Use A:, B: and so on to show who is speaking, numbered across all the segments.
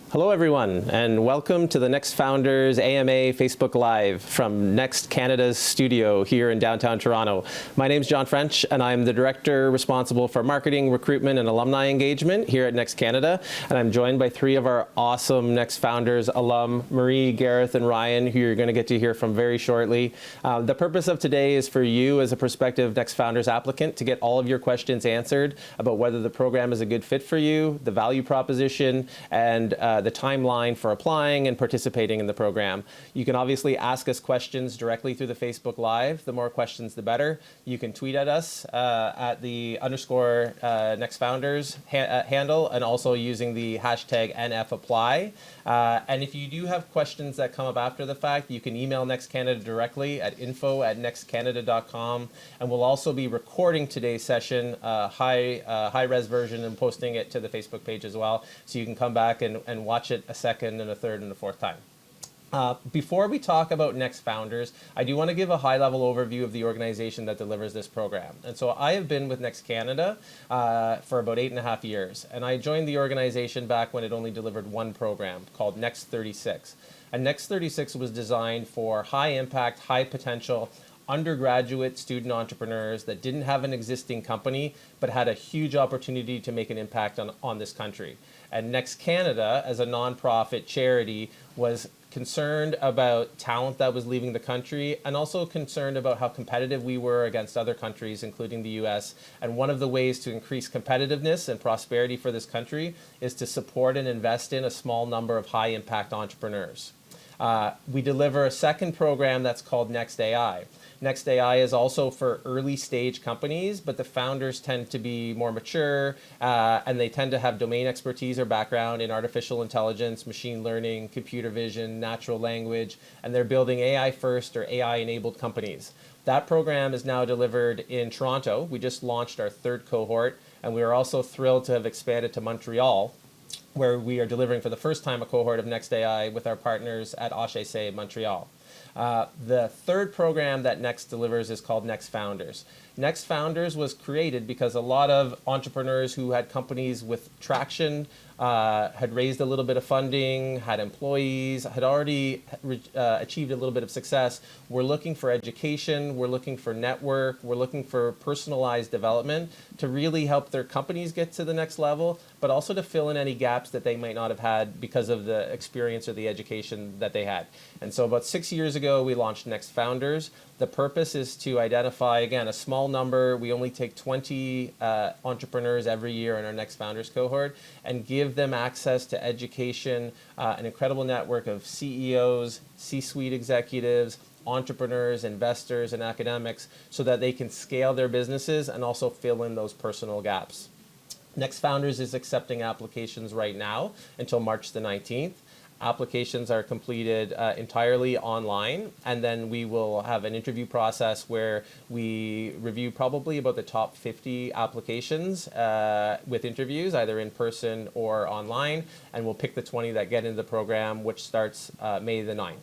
A: Hello everyone, and welcome to the Next Founders AMA Facebook Live from Next Canada's studio here in downtown Toronto. My name is John French, and I'm the director responsible for marketing, recruitment, and alumni engagement here at Next Canada. And I'm joined by three of our awesome Next Founders alum, Marie, Gareth, and Ryan, who you're going to get to hear from very shortly. The purpose of today is for you as a prospective Next Founders applicant to get all of your questions answered about whether the program is a good fit for you, the value proposition, and the timeline for applying and participating in the program. You can obviously ask us questions directly through the Facebook Live. The more questions, the better. You can tweet at us at the _NextFounders handle, and also using the hashtag NFApply. And if you do have questions that come up after the fact, you can email Next Canada directly at info@nextcanada.com. And we'll also be recording today's session, high-res version, and posting it to the Facebook page as well. So you can come back and watch it a second and a third and a fourth time. Before we talk about Next Founders, I do want to give a high-level overview of the organization that delivers this program. And so I have been with Next Canada for about 8.5 years. And I joined the organization back when it only delivered one program called Next 36. And Next 36 was designed for high-impact, high-potential undergraduate student entrepreneurs that didn't have an existing company but had a huge opportunity to make an impact on this country. And Next Canada, as a nonprofit charity, was concerned about talent that was leaving the country, and also concerned about how competitive we were against other countries, including the US. And one of the ways to increase competitiveness and prosperity for this country is to support and invest in a small number of high-impact entrepreneurs. We deliver a second program that's called Next AI. Next AI is also for early stage companies, but the founders tend to be more mature, and they tend to have domain expertise or background in artificial intelligence, machine learning, computer vision, natural language, and they're building AI first or AI enabled companies. That program is now delivered in Toronto. We just launched our third cohort, and we are also thrilled to have expanded to Montreal, where we are delivering for the first time a cohort of Next AI with our partners at HEC Montreal. The third program that Next delivers is called Next Founders. Next Founders was created because a lot of entrepreneurs who had companies with traction, had raised a little bit of funding, had employees, had already achieved a little bit of success, were looking for education, were looking for network, were looking for personalized development to really help their companies get to the next level, but also to fill in any gaps that they might not have had because of the experience or the education that they had. And so about 6 years ago, we launched Next Founders. The purpose is to identify, again, a small number. We only take 20 entrepreneurs every year in our Next Founders cohort, and give them access to education, an incredible network of CEOs, C-suite executives, entrepreneurs, investors, and academics, so that they can scale their businesses and also fill in those personal gaps. Next Founders is accepting applications right now until March the 19th. Applications are completed entirely online, and then we will have an interview process where we review probably about the top 50 applications with interviews, either in person or online, and we'll pick the 20 that get into the program, which starts May the 9th.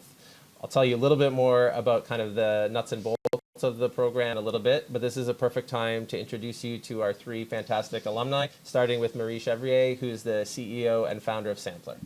A: I'll tell you a little bit more about kind of the nuts and bolts of the program in a little bit, but this is a perfect time to introduce you to our three fantastic alumni, starting with Marie Chevrier, who's the CEO and founder of Sampler.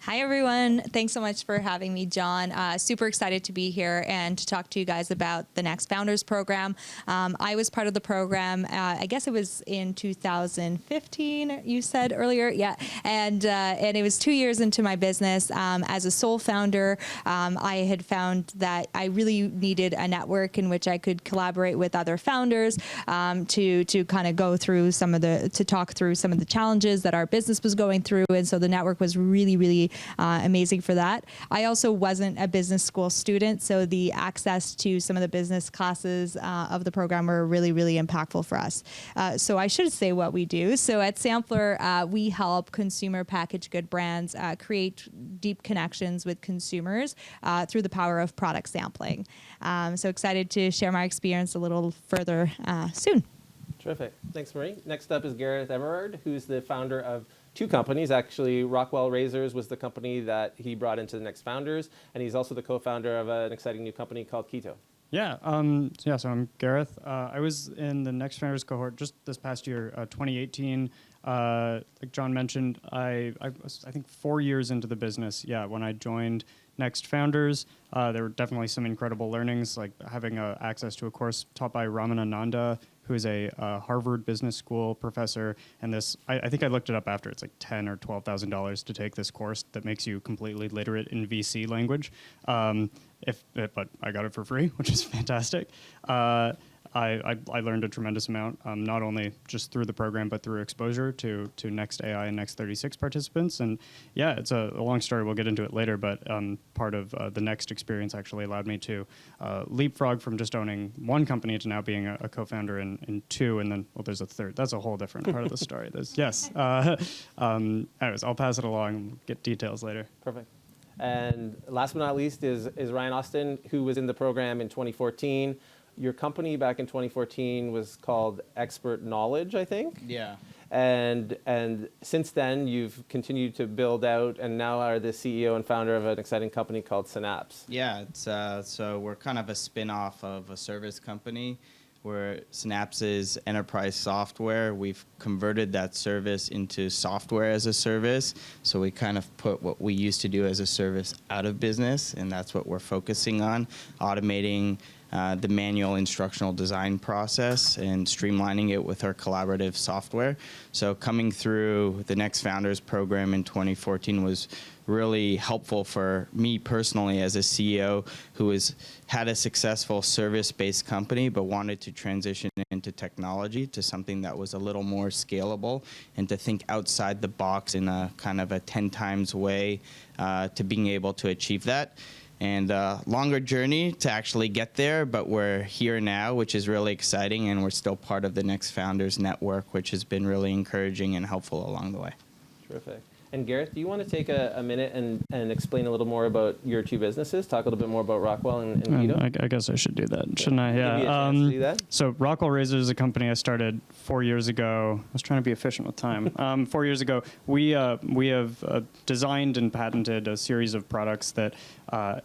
B: Hi, everyone. Thanks so much for having me, John. Super excited to be here and to talk to you guys about the Next Founders program. I was part of the program, I guess it was in 2015, you said earlier. Yeah. And it was 2 years into my business. As a sole founder, I had found that I really needed a network in which I could collaborate with other founders to kind of go through to talk through some of the challenges that our business was going through. And so the network was really amazing for that. I also wasn't a business school student, so the access to some of the business classes of the program were really impactful for us. So I should say what we do. So at Sampler, we help consumer packaged good brands create deep connections with consumers through the power of product sampling. So excited to share my experience a little further soon.
A: Terrific. Thanks, Marie. Next up is Gareth Everard, who's the founder of two companies. Actually, Rockwell Razors was the company that he brought into the Next Founders, and he's also the co-founder of an exciting new company called Keto.
C: So I'm Gareth. I was in the Next Founders cohort just this past year, 2018. Like John mentioned, I was, I think, 4 years into the business. Yeah, when I joined Next Founders, there were definitely some incredible learnings, like having access to a course taught by Ramananda, who is a Harvard Business School professor. And this, I think I looked it up after. It's like $10,000 or $12,000 to take this course that makes you completely literate in VC language. But I got it for free, which is fantastic. I learned a tremendous amount, not only just through the program, but through exposure to Next AI and Next 36 participants. And yeah, it's a long story. We'll get into it later, but part of the Next experience actually allowed me to leapfrog from just owning one company to now being a co-founder in two, and then, well, there's a third. That's a whole different part of the story. Yes. Anyways, I'll pass it along, get details later.
A: Perfect. And last but not least is Ryan Austin, who was in the program in 2014. Your company back in 2014 was called Expert Knowledge, I think.
D: Yeah.
A: And since then, you've continued to build out and now are the CEO and founder of an exciting company called Synapse.
D: Yeah, it's, so we're kind of a spin-off of a service company where Synapse is enterprise software. We've converted that service into software as a service. So we kind of put what we used to do as a service out of business, and that's what we're focusing on, automating the manual instructional design process and streamlining it with our collaborative software. So coming through the Next Founders program in 2014 was really helpful for me personally as a CEO who had a successful service-based company but wanted to transition into technology to something that was a little more scalable and to think outside the box in a kind of a 10 times way to being able to achieve that. And longer journey to actually get there, but we're here now, which is really exciting, and we're still part of the Next Founders Network, which has been really encouraging and helpful along the way.
A: Terrific. And Gareth, do you want to take a minute and explain a little more about your two businesses? Talk a little bit more about Rockwell and Keto?
C: I guess I should do that, shouldn't I? Yeah.
A: Give you a chance to do that.
C: So Rockwell Razor is a company I started 4 years ago. I was trying to be efficient with time. 4 years ago, we have designed and patented a series of products that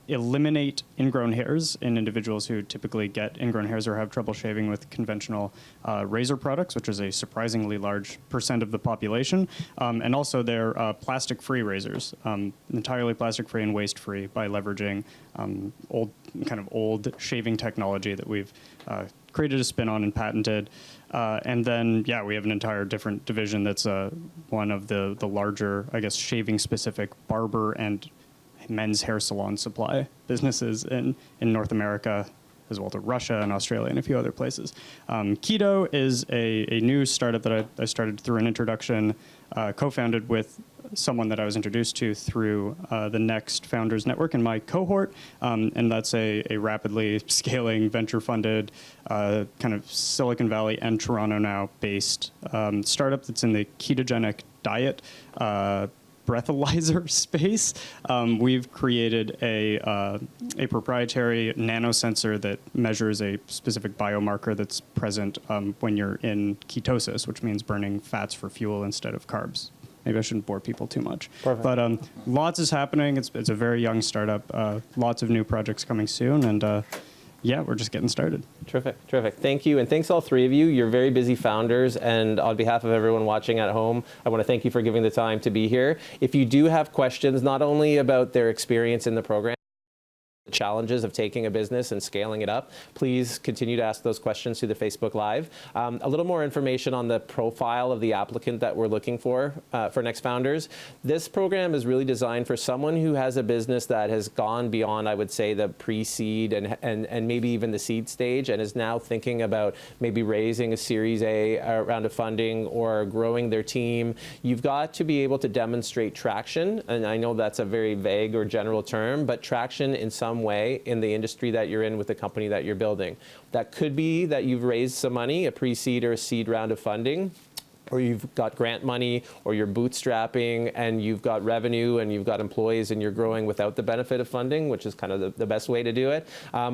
C: eliminate ingrown hairs in individuals who typically get ingrown hairs or have trouble shaving with conventional razor products, which is a surprisingly large % of the population. And also they're plastic-free razors, entirely plastic-free and waste-free by leveraging old shaving technology that we've created a spin on and patented. And then, yeah, we have an entire different division that's one of the larger, I guess, shaving-specific barber and men's hair salon supply businesses in North America, as well as Russia and Australia and a few other places. Keto is a new startup that I started through an introduction, co-founded with someone that I was introduced to through the Next Founders Network in my cohort, and that's a rapidly scaling, venture-funded, kind of Silicon Valley and Toronto now based startup that's in the ketogenic diet breathalyzer space. We've created a proprietary nanosensor that measures a specific biomarker that's present when you're in ketosis, which means burning fats for fuel instead of carbs. Maybe I shouldn't bore people too much.
A: Perfect.
C: But lots is happening. It's a very young startup. Lots of new projects coming soon, and yeah, we're just getting started.
A: Terrific, terrific. Thank you, and thanks all three of you. You're very busy founders, and on behalf of everyone watching at home, I want to thank you for giving the time to be here. If you do have questions, not only about their experience in the program, the challenges of taking a business and scaling it up, please continue to ask those questions through the Facebook Live. A little more information on the profile of the applicant that we're looking for Next Founders. This program is really designed for someone who has a business that has gone beyond, I would say, the pre-seed and maybe even the seed stage, and is now thinking about maybe raising a Series A round of funding or growing their team. You've got to be able to demonstrate traction, and I know that's a very vague or general term, but traction in some way in the industry that you're in with the company that you're building. That could be that you've raised some money, a pre-seed or a seed round of funding, or you've got grant money, or you're bootstrapping and you've got revenue and you've got employees and you're growing without the benefit of funding, which is kind of the best way to do it.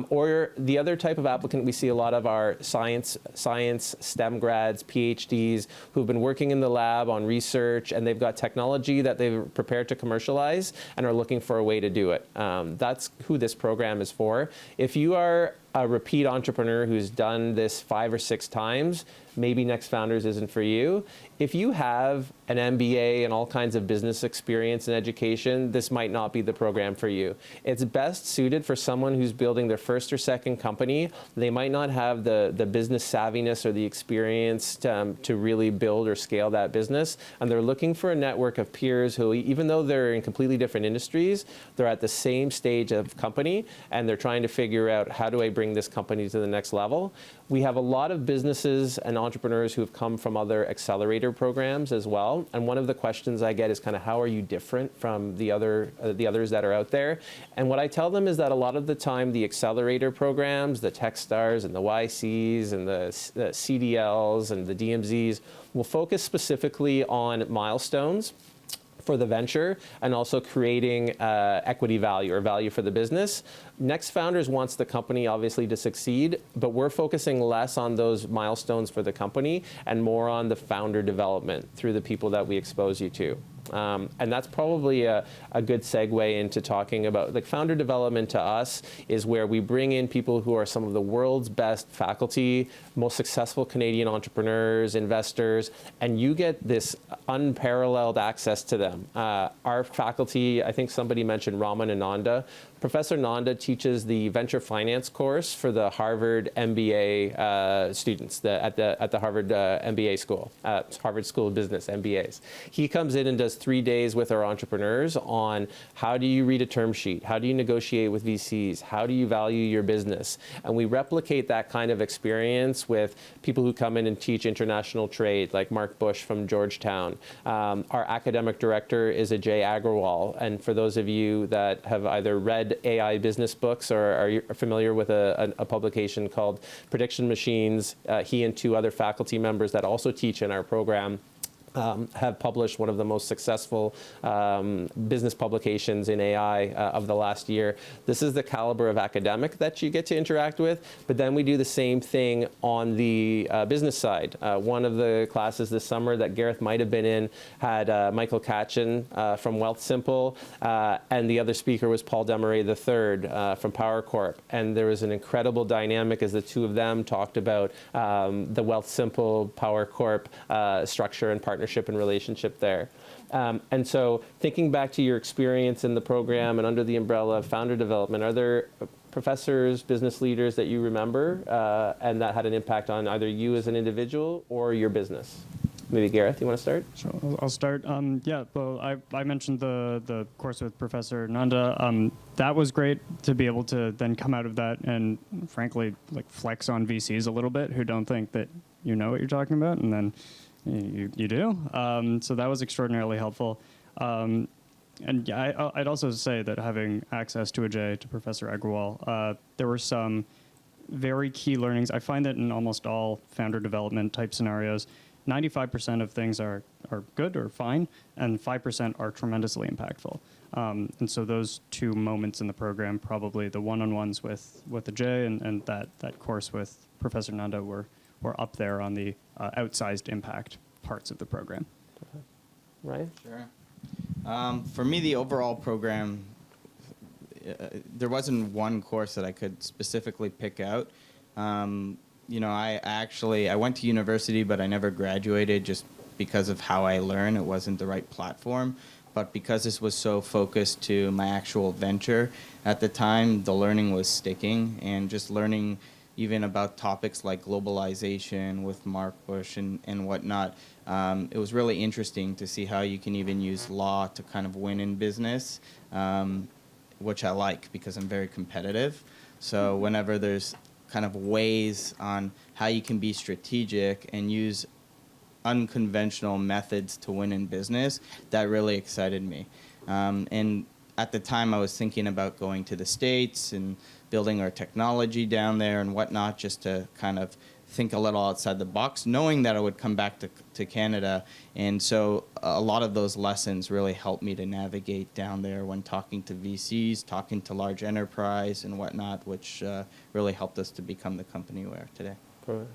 A: Or the other type of applicant we see a lot of are science, STEM grads, PhDs, who've been working in the lab on research, and they've got technology that they've prepared to commercialize and are looking for a way to do it. That's who this program is for. If you are a repeat entrepreneur who's done this 5 or 6 times, maybe Next Founders isn't for you. If you have an MBA and all kinds of business experience and education, this might not be the program for you. It's best suited for someone who's building their first or second company. They might not have the business savviness or the experience to really build or scale that business, and they're looking for a network of peers who, even though they're in completely different industries, they're at the same stage of company, and they're trying to figure out, how do I bring this company to the next level? We have a lot of businesses and entrepreneurs who have come from other accelerator programs as well. And one of the questions I get is kind of, how are you different from the others that are out there? And what I tell them is that a lot of the time, the accelerator programs, the Techstars and the YCs and the CDLs and the DMZs will focus specifically on milestones for the venture and also creating equity value or value for the business. Next Founders wants the company obviously to succeed, but we're focusing less on those milestones for the company and more on the founder development through the people that we expose you to. And that's probably a good segue into talking about, like, founder development to us is where we bring in people who are some of the world's best faculty, most successful Canadian entrepreneurs, investors, and you get this unparalleled access to them. Our faculty, I think somebody mentioned Raman Ananda. Professor Nanda teaches the venture finance course for the Harvard MBA students at the Harvard MBA school, Harvard School of Business, MBAs. He comes in and does 3 days with our entrepreneurs on how do you read a term sheet, how do you negotiate with VCs, how do you value your business, and we replicate that kind of experience with people who come in and teach international trade, like Mark Bush from Georgetown. Our academic director is Ajay Agrawal, and for those of you that have either read AI business books or are you familiar with a publication called Prediction Machines, he and 2 other faculty members that also teach in our program have published one of the most successful business publications in AI of the last year. This is the caliber of academic that you get to interact with, but then we do the same thing on the business side. One of the classes this summer that Gareth might have been in had Michael Katchen from Wealthsimple, and the other speaker was Paul Desmarais III from Power Corp. And there was an incredible dynamic as the 2 of them talked about the Wealthsimple Power Corp structure and partnership and relationship there. And so thinking back to your experience in the program and under the umbrella of founder development, are there professors, business leaders that you remember and that had an impact on either you as an individual or your business? Maybe Gareth, you want to start?
C: Sure, I'll start. Yeah, well, I mentioned the course with Professor Nanda. That was great to be able to then come out of that and, frankly, like, flex on VCs a little bit who don't think that you know what you're talking about, and then you do. So that was extraordinarily helpful. And yeah, I'd also say that having access to Ajay, to Professor Agrawal, there were some very key learnings. I find that in almost all founder development type scenarios, 95% of things are good or fine, and 5% are tremendously impactful. And so those 2 moments in the program, probably the one-on-ones with Ajay and that course with Professor Nanda were up there on the outsized impact parts of the program.
A: Right?
D: Sure. For me, the overall program, there wasn't one course that I could specifically pick out. You know, I went to university, but I never graduated just because of how I learn. It wasn't the right platform. But because this was so focused to my actual venture, at the time, the learning was sticking, and just learning even about topics like globalization with Mark Bush and whatnot. It was really interesting to see how you can even use law to kind of win in business, which I like because I'm very competitive. So whenever there's kind of ways on how you can be strategic and use unconventional methods to win in business, that really excited me. And at the time, I was thinking about going to the States and building our technology down there and whatnot, just to kind of think a little outside the box, knowing that I would come back to Canada. And so a lot of those lessons really helped me to navigate down there when talking to VCs, talking to large enterprise and whatnot, which really helped us to become the company we are today.
A: Perfect.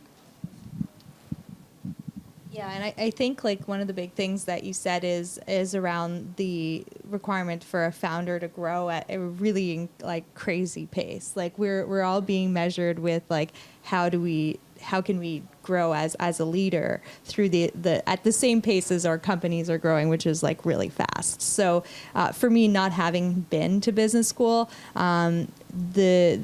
B: Yeah, and I think like one of the big things that you said is around the requirement for a founder to grow at a really like crazy pace. Like we're all being measured with like how can we grow as a leader through the at the same pace as our companies are growing, which is like really fast. So for me, not having been to business school, the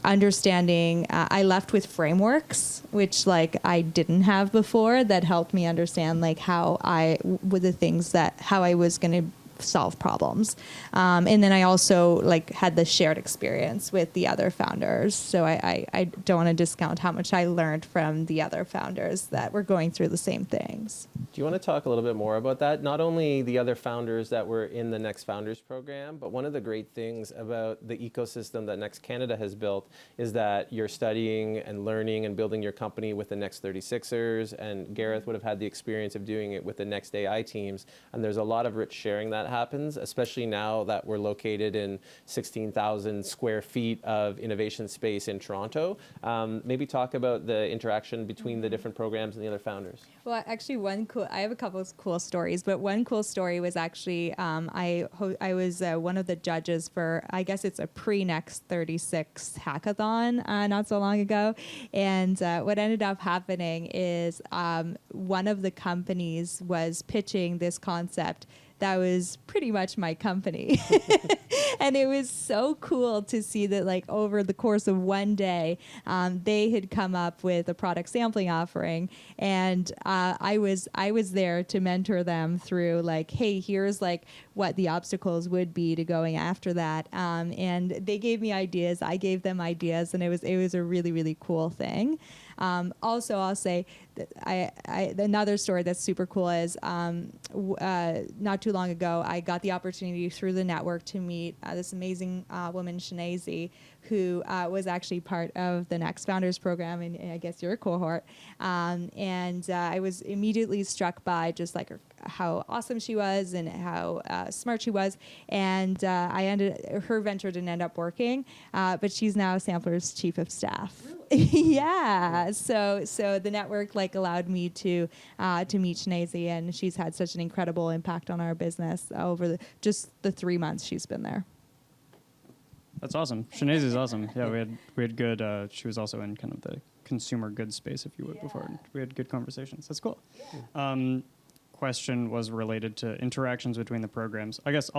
B: understanding I left with frameworks which like I didn't have before that helped me understand like how I was going to solve problems, and then I also like had the shared experience with the other founders, so I don't want to discount how much I learned from the other founders that were going through the same things.
A: Do you want to talk a little bit more about that? Not only the other founders that were in the Next Founders program, but one of the great things about the ecosystem that Next Canada has built is that you're studying and learning and building your company with the Next 36ers, and Gareth would have had the experience of doing it with the Next AI teams, and there's a lot of rich sharing that happens, especially now that we're located in 16,000 square feet of innovation space in Toronto. Maybe talk about the interaction between the different programs and the other founders.
B: Well, actually, I have a couple of cool stories, but one cool story was actually I was one of the judges for, I guess it's a pre-Next 36 hackathon not so long ago, and what ended up happening is one of the companies was pitching this concept that was pretty much my company. And it was so cool to see that like over the course of one day, they had come up with a product sampling offering. And I was there to mentor them through like, hey, here's like what the obstacles would be to going after that. And they gave me ideas, I gave them ideas, and it was a really, really cool thing. Also, I'll say that another story that's super cool is not too long ago, I got the opportunity through the network to meet this amazing woman, Shanazy, who was actually part of the Next Founders program, and I guess your cohort. And I was immediately struck by just like how awesome she was and how smart she was. And her venture didn't end up working, but she's now Sampler's chief of staff. Really? Yeah. So the network like allowed me to meet Shanazy, and she's had such an incredible impact on our business over just the 3 months she's been there.
C: That's awesome. Shanazy is awesome. Yeah, we had good. She was also in kind of the consumer goods space, if you would, before. We had good conversations. That's cool. Yeah. Question was related to interactions between the programs. I guess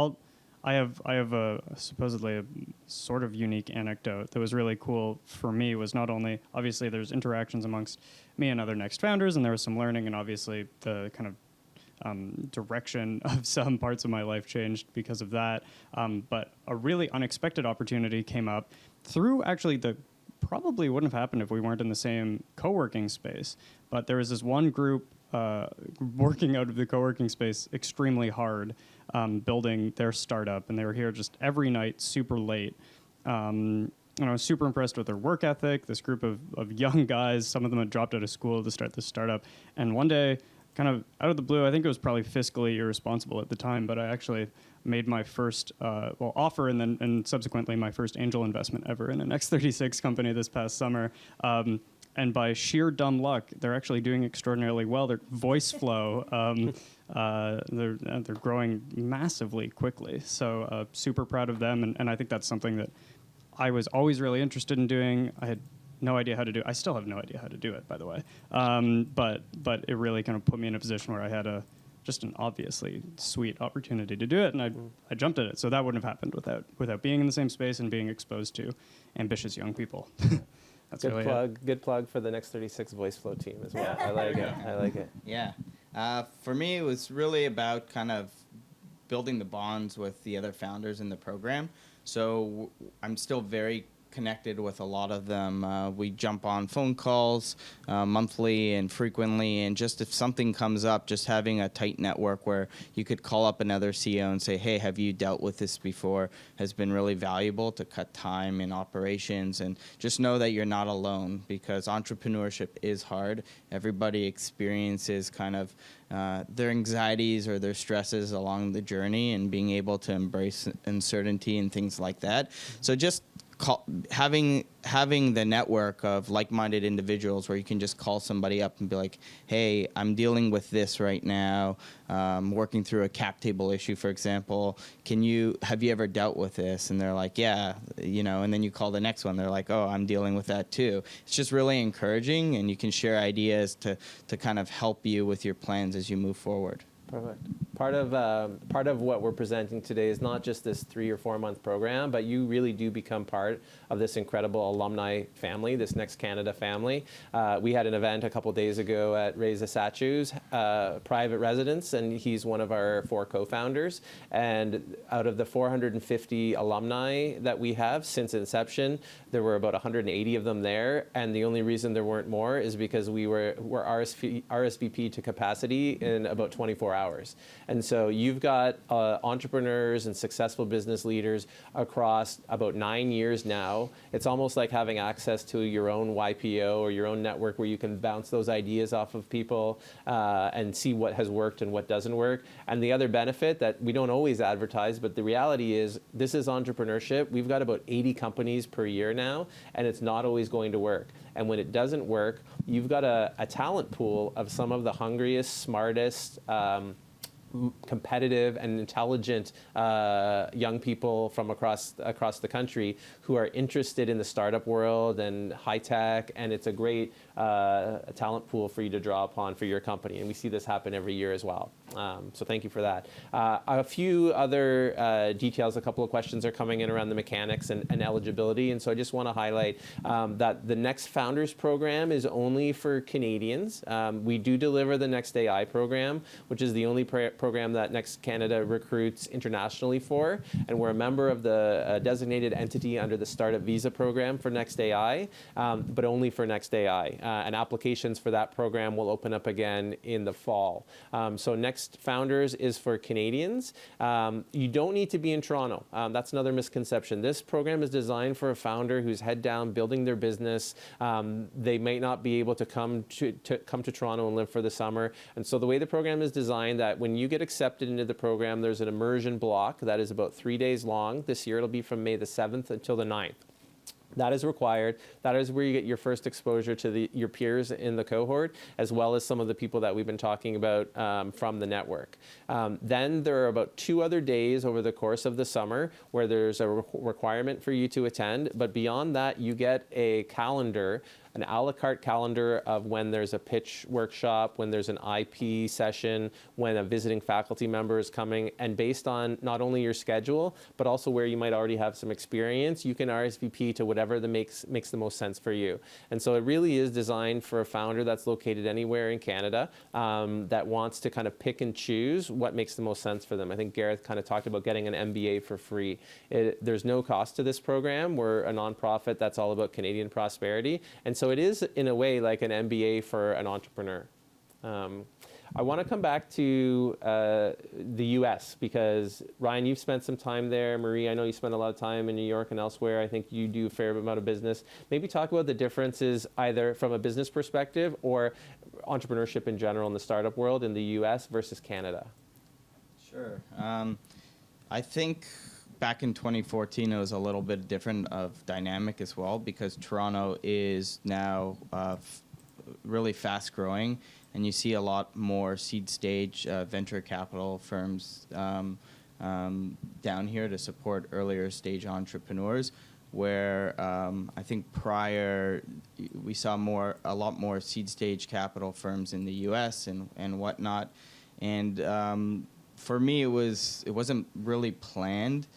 C: I have a supposedly a sort of unique anecdote that was really cool for me. Was not only obviously there's interactions amongst me and other Next Founders, and there was some learning, and obviously the kind of direction of some parts of my life changed because of that. But a really unexpected opportunity came up through actually probably wouldn't have happened if we weren't in the same co-working space. But there was this one group working out of the co-working space extremely hard, building their startup, and they were here just every night, super late. And I was super impressed with their work ethic. This group of young guys, some of them had dropped out of school to start this startup, and one day, kind of out of the blue, I think it was probably fiscally irresponsible at the time, but I actually made my first offer and subsequently my first angel investment ever in an X36 company this past summer. And by sheer dumb luck, they're actually doing extraordinarily well. Their voice flow, they're growing massively quickly. So super proud of them, and I think that's something that I was always really interested in doing. I had no idea how to do it. I still have no idea how to do it, by the way. But it really kind of put me in a position where I had just an obviously sweet opportunity to do it, and I jumped at it. So that wouldn't have happened without being in the same space and being exposed to ambitious young people. That's
A: good
C: really
A: plug.
C: it.
A: Good plug for the Next 36 voice flow team as well. I like it. I like it.
D: Yeah. For me, it was really about kind of building the bonds with the other founders in the program. So I'm still very connected with a lot of them. We jump on phone calls monthly and frequently, and just if something comes up, just having a tight network where you could call up another CEO and say, hey, have you dealt with this before, has been really valuable to cut time in operations, and just know that you're not alone, because entrepreneurship is hard. Everybody experiences kind of their anxieties or their stresses along the journey, and being able to embrace uncertainty and things like that. So just having the network of like-minded individuals where you can just call somebody up and be like, hey, I'm dealing with this right now, working through a cap table issue, for example. Have you ever dealt with this? And they're like, yeah, and then you call the next one. They're like, oh, I'm dealing with that too. It's just really encouraging, and you can share ideas to kind of help you with your plans as you move forward.
A: Perfect. Part of what we're presenting today is not just this 3 or 4 month program, but you really do become part of this incredible alumni family, this Next Canada family. We had an event a couple days ago at Reza Sachu's private residence, and he's one of our 4 co-founders. And out of the 450 alumni that we have since inception, there were about 180 of them there. And the only reason there weren't more is because we're RSVP to capacity in about 24 hours. And so you've got entrepreneurs and successful business leaders across about 9 years now. It's almost like having access to your own YPO or your own network where you can bounce those ideas off of people and see what has worked and what doesn't work. And the other benefit that we don't always advertise, but the reality is this is entrepreneurship. We've got about 80 companies per year now, and it's not always going to work. And when it doesn't work, you've got a talent pool of some of the hungriest, smartest, competitive and intelligent young people from across the country who are interested in the startup world and high tech, and it's a great talent pool for you to draw upon for your company. And we see this happen every year as well. So thank you for that. A few other details, a couple of questions are coming in around the mechanics and eligibility. And so I just want to highlight that the Next Founders program is only for Canadians. We do deliver the Next AI program, which is the only program that Next Canada recruits internationally for. And we're a member of the designated entity under the Startup Visa program for Next AI, but only for Next AI. And applications for that program will open up again in the fall. So Next Founders is for Canadians. You don't need to be in Toronto. That's another misconception. This program is designed for a founder who's head down building their business. They may not be able to come to Toronto and live for the summer. And so the way the program is designed, that when you get accepted into the program, there's an immersion block that is about 3 days long. This year it'll be from May the 7th until the 9th. That is required. That is where you get your first exposure to your peers in the cohort, as well as some of the people that we've been talking about from the network. Then there are about 2 other days over the course of the summer where there's a requirement for you to attend. But beyond that, you get a calendar, an a la carte calendar of when there's a pitch workshop, when there's an IP session, when a visiting faculty member is coming. And based on not only your schedule, but also where you might already have some experience, you can RSVP to whatever makes the most sense for you. And so it really is designed for a founder that's located anywhere in Canada that wants to kind of pick and choose what makes the most sense for them. I think Gareth kind of talked about getting an MBA for free. There's no cost to this program. We're a nonprofit that's all about Canadian prosperity. And so it is, in a way, like an MBA for an entrepreneur. I want to come back to the U.S. because, Ryan, you've spent some time there. Marie, I know you spent a lot of time in New York and elsewhere. I think you do a fair amount of business. Maybe talk about the differences either from a business perspective or entrepreneurship in general in the startup world in the U.S. versus Canada.
D: Sure. I think back in 2014, it was a little bit different of dynamic as well, because Toronto is now really fast growing, and you see a lot more seed stage venture capital firms down here to support earlier stage entrepreneurs, where I think prior we saw a lot more seed stage capital firms in the US and whatnot. And for me, it wasn't really planned.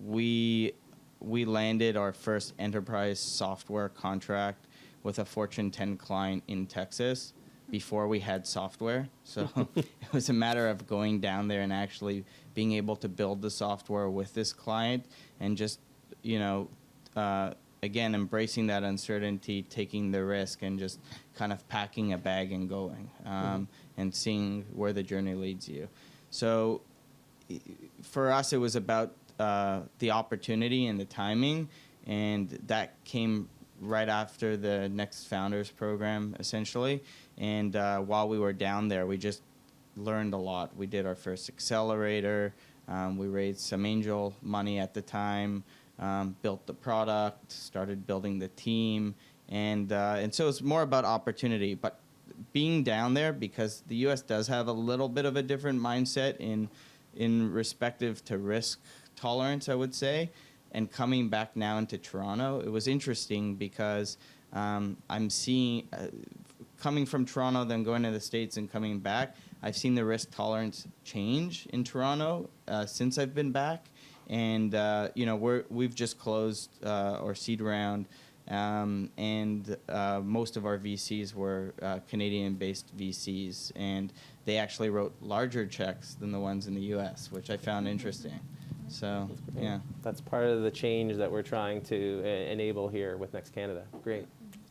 D: We landed our first enterprise software contract with a Fortune 10 client in Texas before we had software. So it was a matter of going down there and actually being able to build the software with this client and just, again, embracing that uncertainty, taking the risk, and just kind of packing a bag and going and seeing where the journey leads you. So for us, it was about the opportunity and the timing, and that came right after the Next Founders program, essentially. And while we were down there, we just learned a lot. We did our first accelerator. We raised some angel money at the time. built the product, started building the team, and so it's more about opportunity. But being down there, because the U.S. does have a little bit of a different mindset in respective to risk tolerance, I would say, and coming back now into Toronto, it was interesting because I'm seeing, coming from Toronto, then going to the States and coming back, I've seen the risk tolerance change in Toronto since I've been back. And, we've just closed our seed round, and most of our VCs were Canadian-based VCs, and they actually wrote larger checks than the ones in the U.S., which I found interesting. So, yeah.
A: That's part of the change that we're trying to enable here with Next Canada. Great.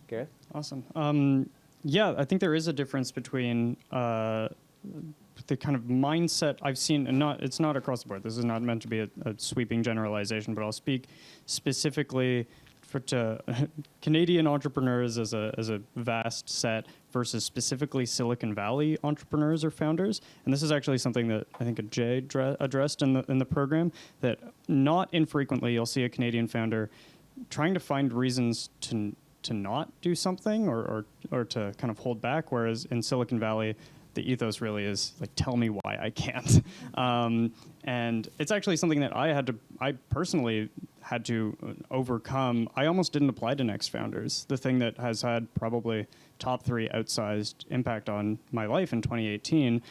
A: Gareth?
C: Awesome. Yeah, I think there is a difference between the kind of mindset I've seen, and it's not across the board. This is not meant to be a sweeping generalization, but I'll speak specifically to Canadian entrepreneurs as a vast set versus specifically Silicon Valley entrepreneurs or founders. And this is actually something that I think Jay addressed in the program, that not infrequently you'll see a Canadian founder trying to find reasons to not do something or to kind of hold back, whereas in Silicon Valley, the ethos really is like, tell me why I can't. And it's actually something that I personally had to overcome. I almost didn't apply to Next Founders, the thing that has had probably top 3 outsized impact on my life in 2018,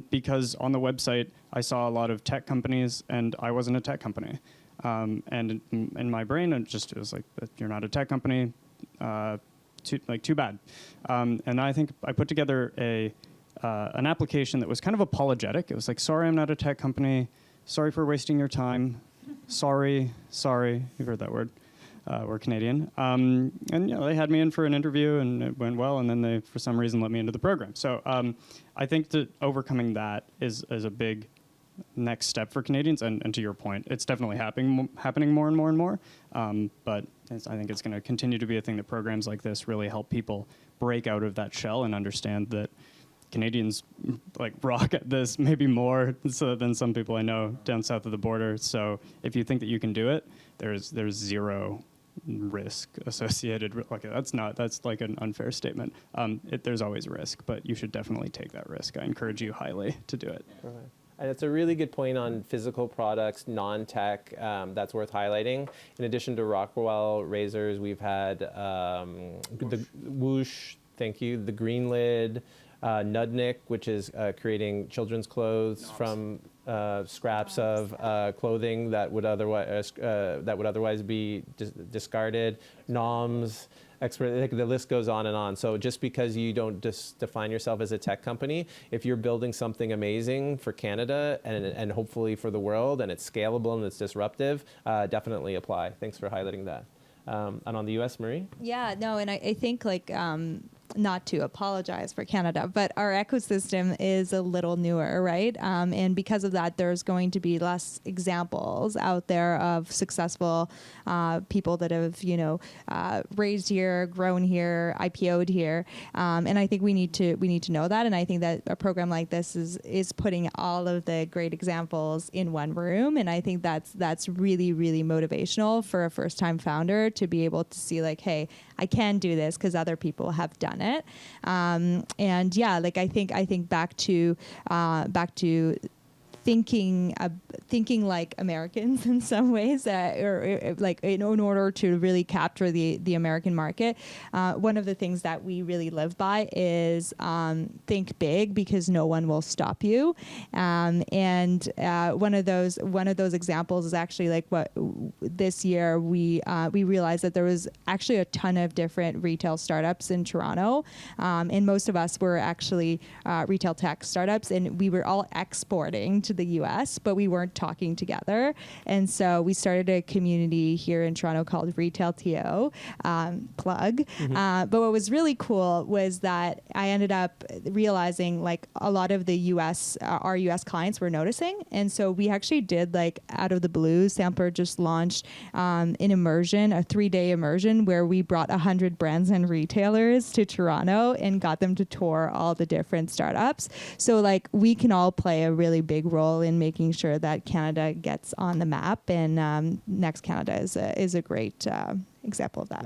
C: because on the website, I saw a lot of tech companies and I wasn't a tech company. And in my brain, it was like, you're not a tech company, too bad. And I think I put together an application that was kind of apologetic. It was like, sorry, I'm not a tech company. Sorry for wasting your time. Sorry. You've heard that word. We're Canadian. And they had me in for an interview and it went well. And then they, for some reason, let me into the program. So I think that overcoming that is a big next step for Canadians. And to your point, it's definitely happening more and more and more. But I think it's going to continue to be a thing that programs like this really help people break out of that shell and understand that Canadians like rock at this maybe more so than some people I know down south of the border. So if you think that you can do it, there's zero risk associated. That's like an unfair statement. There's always a risk, but you should definitely take that risk. I encourage you highly to do it.
A: Okay. And it's a really good point on physical products, non-tech, that's worth highlighting. In addition to Rockwell razors, we've had the Whoosh, thank you, the Green Lid, Nudnik, which is creating children's clothes from scraps of clothing that would otherwise be discarded. Noms, expert, the list goes on and on. So just because you don't just define yourself as a tech company, if you're building something amazing for Canada and hopefully for the world, and it's scalable and it's disruptive, definitely apply. Thanks for highlighting that. And on the U.S., Marie?
B: Yeah, no, and I think not to apologize for Canada, but our ecosystem is a little newer, right? And because of that, there's going to be less examples out there of successful people that have, raised here, grown here, IPO'd here. And I think we need to know that. And I think that a program like this is putting all of the great examples in one room. And I think that's really, really motivational for a first-time founder to be able to see like, hey, I can do this because other people have done it. And yeah, like I think back to thinking like Americans in some ways, or like in order to really capture the American market. One of the things that we really live by is think big because no one will stop you. And one of those examples is actually like what this year we realized that there was actually a ton of different retail startups in Toronto, and most of us were actually retail tech startups, and we were all exporting to the US, but we weren't talking together. And so we started a community here in Toronto called Retail TO, plug. Mm-hmm. But what was really cool was that I ended up realizing like a lot of our US clients were noticing. And so we actually did like out of the blue, Sampler just launched an immersion, a 3-day immersion where we brought 100 brands and retailers to Toronto and got them to tour all the different startups. So like we can all play a really big role role in making sure that Canada gets on the map, and Next Canada is a great example of that.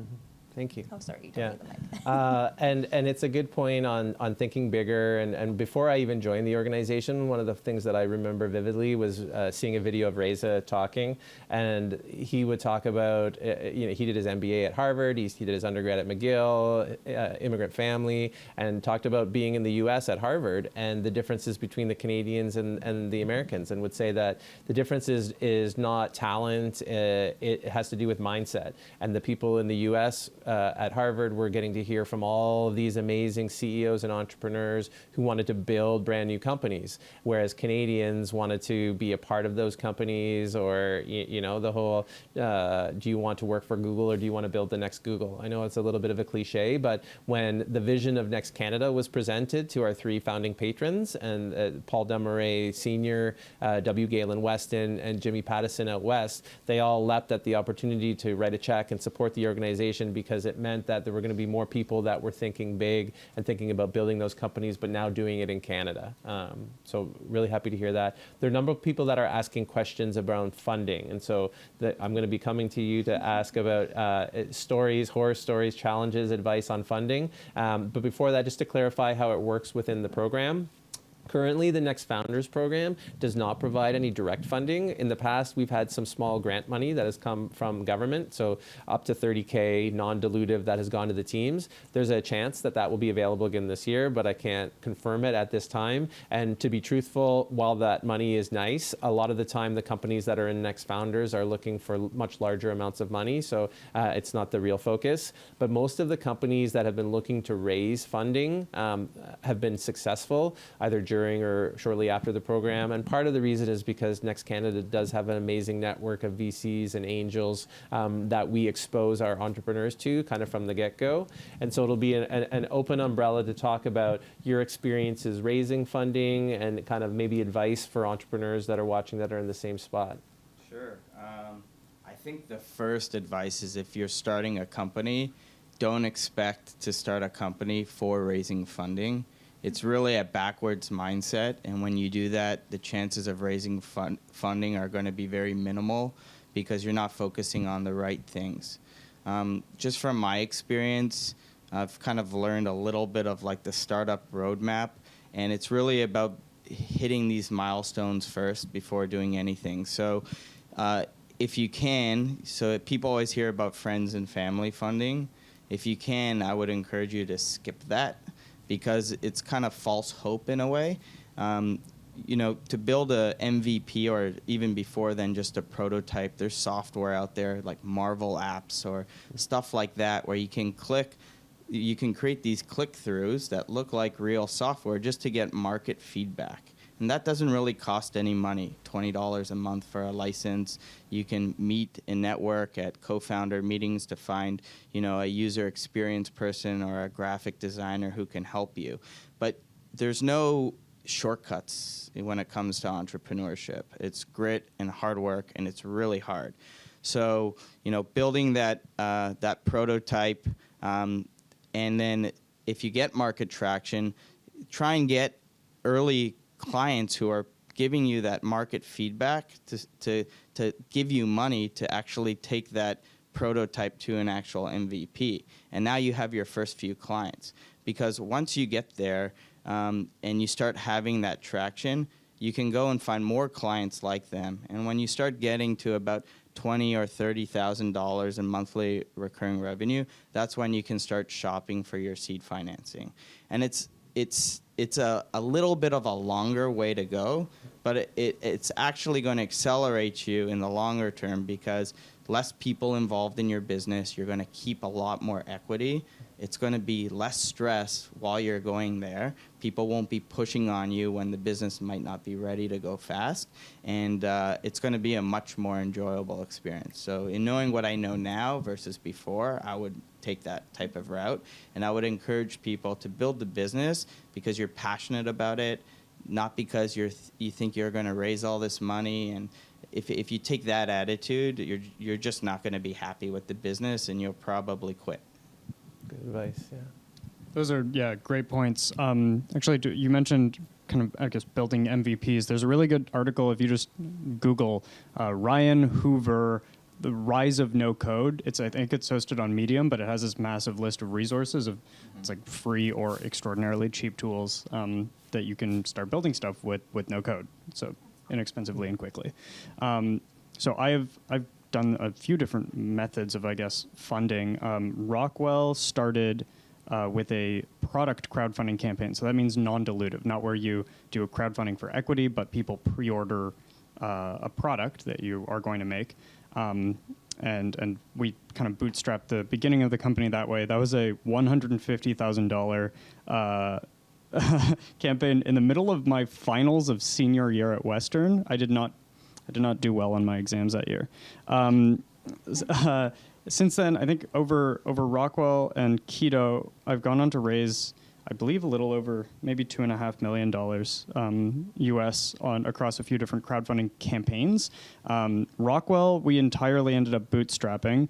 A: Thank you.
B: Oh, sorry, you
A: Yeah.
B: don't need the mic.
A: And it's a good point on thinking bigger. And before I even joined the organization, one of the things that I remember vividly was seeing a video of Reza talking, and he would talk about, he did his MBA at Harvard, he did his undergrad at McGill, immigrant family, and talked about being in the U.S. at Harvard and the differences between the Canadians and the Americans, and would say that the difference is not talent, it has to do with mindset. And the people in the U.S. At Harvard, we're getting to hear from all of these amazing CEOs and entrepreneurs who wanted to build brand new companies, whereas Canadians wanted to be a part of those companies, or the whole, do you want to work for Google or do you want to build the next Google? I know it's a little bit of a cliche, but when the vision of Next Canada was presented to our three founding patrons, and Paul Desmarais Sr., W. Galen Weston, and Jimmy Pattison out west, they all leapt at the opportunity to write a check and support the organization, because it meant that there were going to be more people that were thinking big and thinking about building those companies, but now doing it in Canada. So really happy to hear that. There are a number of people that are asking questions around funding. And so I'm going to be coming to you to ask about stories, horror stories, challenges, advice on funding. But before that, just to clarify how it works within the program. Currently, the Next Founders program does not provide any direct funding. In the past, we've had some small grant money that has come from government, so up to $30K non-dilutive that has gone to the teams. There's a chance that that will be available again this year, but I can't confirm it at this time. And to be truthful, while that money is nice, a lot of the time the companies that are in Next Founders are looking for much larger amounts of money, so it's not the real focus. But most of the companies that have been looking to raise funding have been successful, either during or shortly after the program. And part of the reason is because Next Canada does have an amazing network of VCs and angels that we expose our entrepreneurs to kind of from the get-go. And so it'll be an open umbrella to talk about your experiences raising funding and kind of maybe advice for entrepreneurs that are watching that are in the same spot.
D: Sure. I think the first advice is, if you're starting a company, don't expect to start a company for raising funding. It's really a backwards mindset, and when you do that, the chances of raising funding are going to be very minimal, because you're not focusing on the right things. Just from my experience, I've kind of learned a little bit of like the startup roadmap, and it's really about hitting these milestones first before doing anything. So if you can, so people always hear about friends and family funding. If you can, I would encourage you to skip that, because it's kind of false hope in a way. To build a MVP, or even before then just a prototype, there's software out there like Marvel apps or stuff like that, where you can create these click-throughs that look like real software just to get market feedback. And that doesn't really cost any money, $20 a month for a license. You can meet and network at co-founder meetings to find, a user experience person or a graphic designer who can help you. But there's no shortcuts when it comes to entrepreneurship. It's grit and hard work, and it's really hard. So, building that prototype, and then if you get market traction, try and get early clients who are giving you that market feedback to give you money to actually take that prototype to an actual MVP. And now you have your first few clients. Because once you get there and you start having that traction, you can go and find more clients like them. And when you start getting to about $20,000 or $30,000 in monthly recurring revenue, that's when you can start shopping for your seed financing. And it's a little bit of a longer way to go, but it's actually going to accelerate you in the longer term, because less people involved in your business, you're going to keep a lot more equity. It's going to be less stress while you're going there. People won't be pushing on you when the business might not be ready to go fast. And it's going to be a much more enjoyable experience. So in knowing what I know now versus before, I would take that type of route. And I would encourage people to build the business because you're passionate about it, not because you think you're going to raise all this money. And if you take that attitude, you're just not going to be happy with the business, and you'll probably quit.
A: Good advice, yeah.
C: Those are, great points. Actually, you mentioned kind of, I guess, building MVPs, there's a really good article if you just Google Ryan Hoover, the rise of no code. I think it's hosted on Medium, but it has this massive list of resources of it's like free or extraordinarily cheap tools that you can start building stuff with no code, so inexpensively and quickly. So I've done a few different methods of, I guess, funding. Rockwell started with a product crowdfunding campaign. So that means non-dilutive, not where you do a crowdfunding for equity, but people pre-order a product that you are going to make. And we kind of bootstrapped the beginning of the company that way. That was a $150,000 campaign in the middle of my finals of senior year at Western. I did not do well on my exams that year. Since then, I think over Rockwell and Keto, I've gone on to raise, I believe, a little over maybe $2.5 million US across a few different crowdfunding campaigns. Rockwell, we entirely ended up bootstrapping,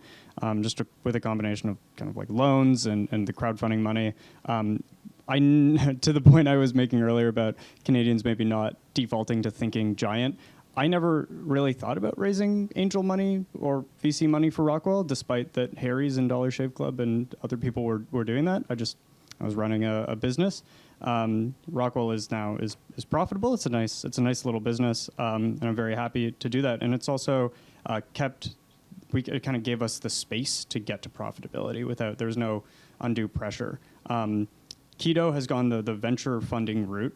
C: with a combination of kind of like loans and the crowdfunding money. To the point I was making earlier about Canadians maybe not defaulting to thinking giant, I never really thought about raising angel money or VC money for Rockwell, despite that Harry's and Dollar Shave Club and other people were doing that. I was running a business. Rockwell is profitable. It's a nice little business, and I'm very happy to do that. And it's also it kind of gave us the space to get to profitability without there's no undue pressure. Keto has gone the venture funding route.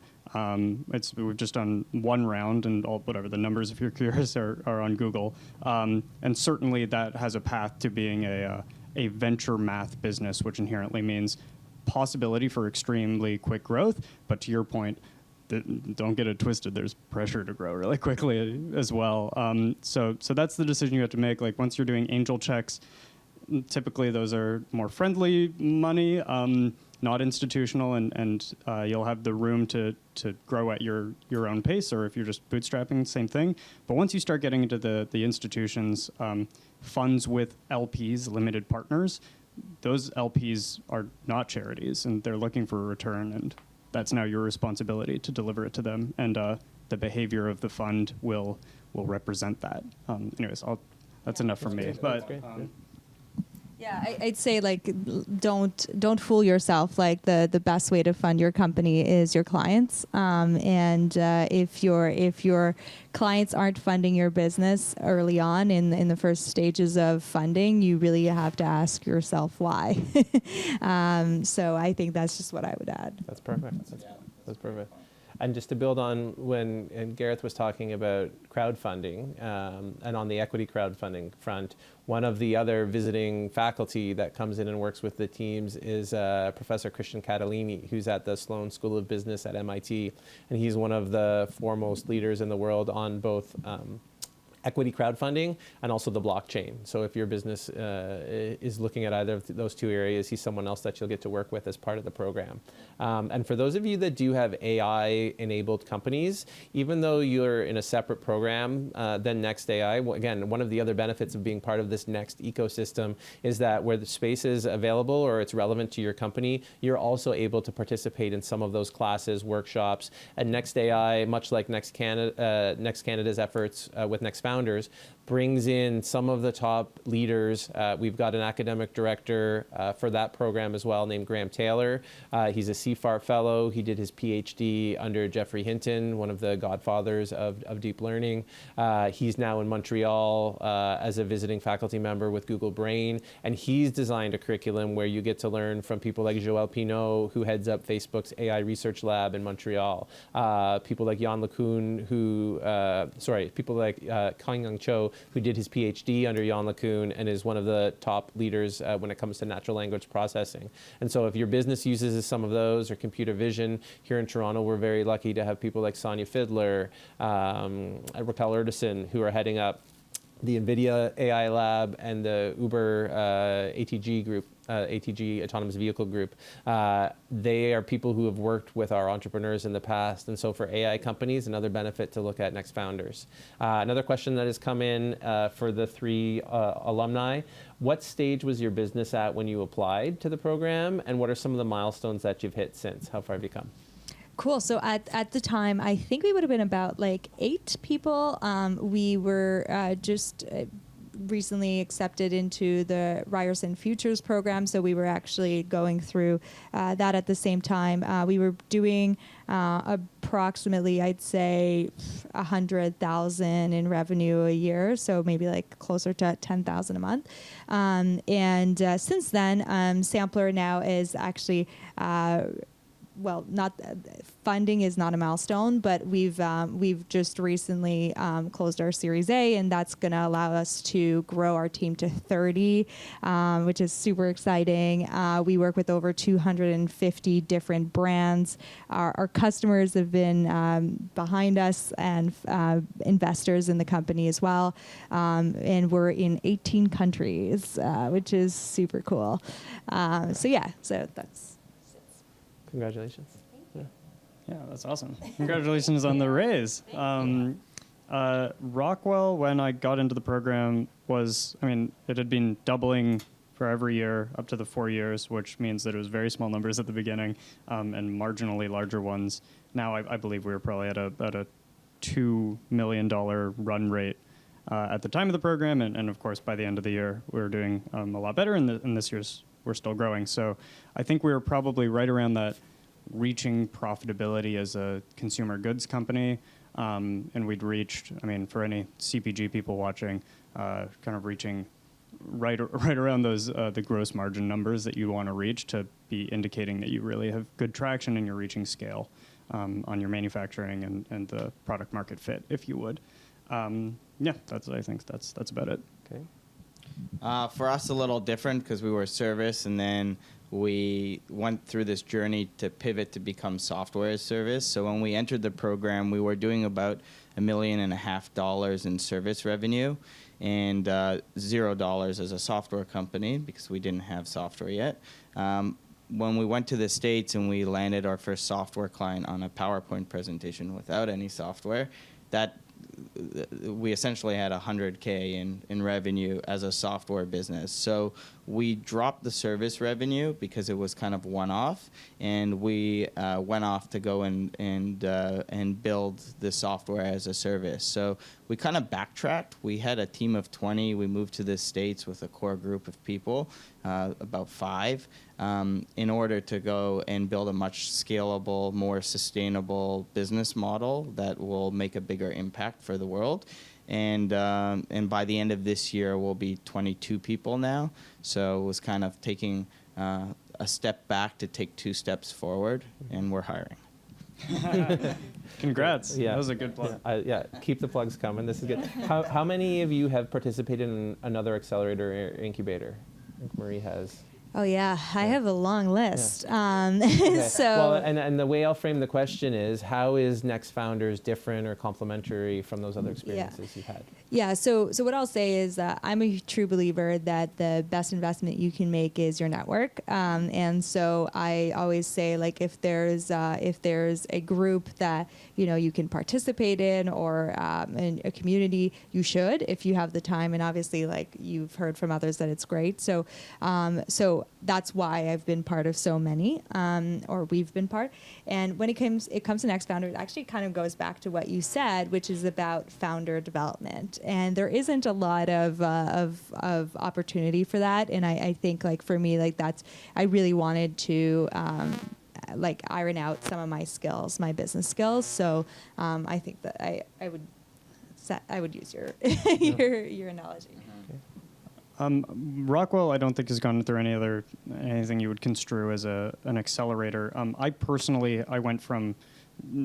C: We've just done one round, and whatever the numbers, if you're curious, are on Google. And certainly that has a path to being a venture math business, which inherently means possibility for extremely quick growth. But to your point, don't get it twisted. There's pressure to grow really quickly as well. So that's the decision you have to make. Like once you're doing angel checks, typically those are more friendly money, not institutional, and you'll have the room to grow at your own pace, or if you're just bootstrapping, same thing. But once you start getting into the institutions, funds with LPs, limited partners, those LPs are not charities, and they're looking for a return, and that's now your responsibility to deliver it to them, and the behavior of the fund will represent that. Anyways, that's enough from me. But
B: yeah, I'd say like don't fool yourself. Like the best way to fund your company is your clients. And if your clients aren't funding your business early on in the first stages of funding, you really have to ask yourself why. So I think that's just what I would add.
A: That's perfect. That's perfect. And just to build on when Gareth was talking about crowdfunding, and on the equity crowdfunding front, one of the other visiting faculty that comes in and works with the teams is Professor Christian Catalini, who's at the Sloan School of Business at MIT. And he's one of the foremost leaders in the world on both equity crowdfunding and also the blockchain. So if your business is looking at either of those two areas, he's someone else that you'll get to work with as part of the program. And for those of you that do have AI-enabled companies, even though you're in a separate program than Next AI, again, one of the other benefits of being part of this Next ecosystem is that where the space is available or it's relevant to your company, you're also able to participate in some of those classes, workshops. And Next AI, much like Next Canada's efforts with Next Founders, brings in some of the top leaders. We've got an academic director for that program as well named Graham Taylor. He's a CFAR fellow. He did his PhD under Jeffrey Hinton, one of the godfathers of deep learning. He's now in Montreal as a visiting faculty member with Google Brain, and he's designed a curriculum where you get to learn from people like Joël Pinault, who heads up Facebook's AI research lab in Montreal. People like Jan LeCun, people like Kang-Young Cho, who did his PhD under Jan LeCun and is one of the top leaders when it comes to natural language processing. And so if your business uses some of those or computer vision, here in Toronto, we're very lucky to have people like Sonia Fidler, Raquel Erdison, who are heading up the NVIDIA AI Lab and the Uber ATG group, ATG Autonomous Vehicle Group. They are people who have worked with our entrepreneurs in the past. And so for AI companies, another benefit to look at Next Founders. Another question that has come in for the three alumni: what stage was your business at when you applied to the program? And what are some of the milestones that you've hit since? How far have you come?
B: Cool. So at the time, I think we would have been about like 8 people. We were just recently accepted into the Ryerson Futures program, so we were actually going through that at the same time. We were doing approximately, I'd say, 100,000 in revenue a year, so maybe like closer to 10,000 a month. And since then, Sampler now is actually not funding is not a milestone, but we've just recently closed our Series A, and that's going to allow us to grow our team to 30, which is super exciting. We work with over 250 different brands. Our customers have been behind us, and investors in the company as well. And we're in 18 countries, which is super cool. So that's.
A: Congratulations.
C: Yeah, that's awesome. Congratulations on the raise. Rockwell, when I got into the program, it had been doubling for every year up to the 4 years, which means that it was very small numbers at the beginning and marginally larger ones. Now I believe we were probably at a $2 million run rate at the time of the program, and of course by the end of the year we were doing a lot better, and this year's we're still growing. So I think we were probably right around that reaching profitability as a consumer goods company. And we'd reached, for any CPG people watching, kind of reaching right around those the gross margin numbers that you want to reach to be indicating that you really have good traction and you're reaching scale on your manufacturing and the product market fit, if you would. I think that's about it.
A: Okay.
D: For us, a little different because we were service, and then we went through this journey to pivot to become software as service. So when we entered the program, we were doing about $1.5 million in service revenue, and $0 as a software company because we didn't have software yet. When we went to the States and we landed our first software client on a PowerPoint presentation without any software, that we essentially had $100K in revenue as a software business. So we dropped the service revenue because it was kind of one-off, and we went off to go and build the software as a service. So we kind of backtracked. We had a team of 20. We moved to the States with a core group of people, about 5, in order to go and build a much scalable, more sustainable business model that will make a bigger impact for the world. And by the end of this year, we'll be 22 people now. So it was kind of taking a step back to take 2 steps forward, and we're hiring.
C: Congrats.
A: Yeah.
C: That was a good plug.
A: Keep the plugs coming. This is good. How many of you have participated in another accelerator or incubator? I think Marie has.
B: Oh yeah, I have a long list.
A: Yeah. Okay.
B: So
A: well, and the way I'll frame the question is, how is Next Founders different or complementary from those other experiences you've had?
B: Yeah, so what I'll say is I'm a true believer that the best investment you can make is your network, and so I always say, like, if there's a group that you can participate in, or in a community, you should, if you have the time, and obviously, like, you've heard from others that it's great. So that's why I've been part of so many, or we've been part. And when it comes to Next Founder, it actually kind of goes back to what you said, which is about founder development. And there isn't a lot of opportunity for that. And I think, like, for me, like, I really wanted to like iron out some of my skills, my business skills. So I think that I would use your your analogy.
C: Rockwell, I don't think has gone through anything you would construe as an accelerator. I went from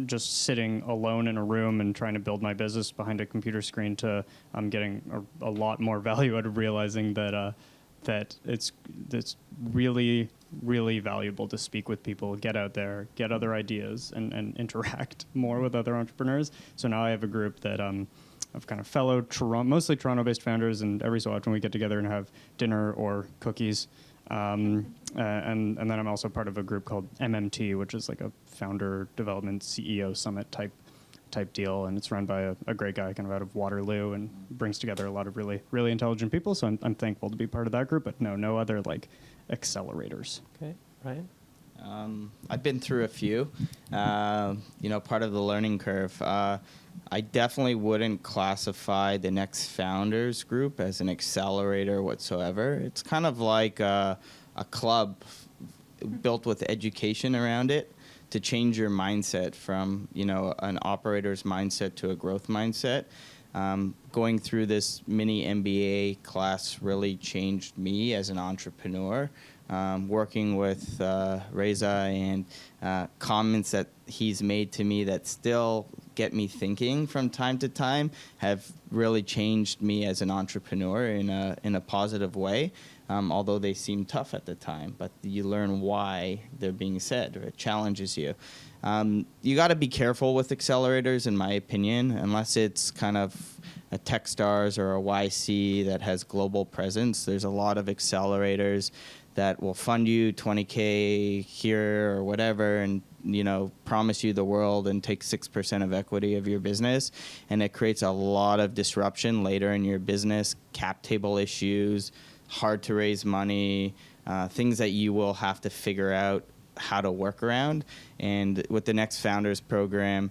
C: just sitting alone in a room and trying to build my business behind a computer screen to getting a lot more value out of realizing that it's really, really valuable to speak with people, get out there, get other ideas, and interact more with other entrepreneurs. So now I have a group that of kind of fellow mostly Toronto-based founders, and every so often we get together and have dinner or cookies. And then I'm also part of a group called MMT, which is like a founder development CEO summit type deal, and it's run by a great guy kind of out of Waterloo, and brings together a lot of really, really intelligent people. So I'm thankful to be part of that group, but no other like accelerators.
A: Okay, Ryan?
D: I've been through a few, part of the learning curve. I definitely wouldn't classify the Next Founders group as an accelerator whatsoever. It's kind of like a club built with education around it to change your mindset from, an operator's mindset to a growth mindset. Going through this mini MBA class really changed me as an entrepreneur. Working with Reza and comments that he's made to me that still get me thinking from time to time have really changed me as an entrepreneur in a positive way. Although they seem tough at the time, but you learn why they're being said, or it challenges you. You got to be careful with accelerators, in my opinion, unless it's kind of a Techstars or a YC that has global presence. There's a lot of accelerators that will fund you $20K here or whatever, and promise you the world and take 6% of equity of your business, and it creates a lot of disruption later in your business, cap table issues, hard to raise money, things that you will have to figure out how to work around. And with the Next Founders program,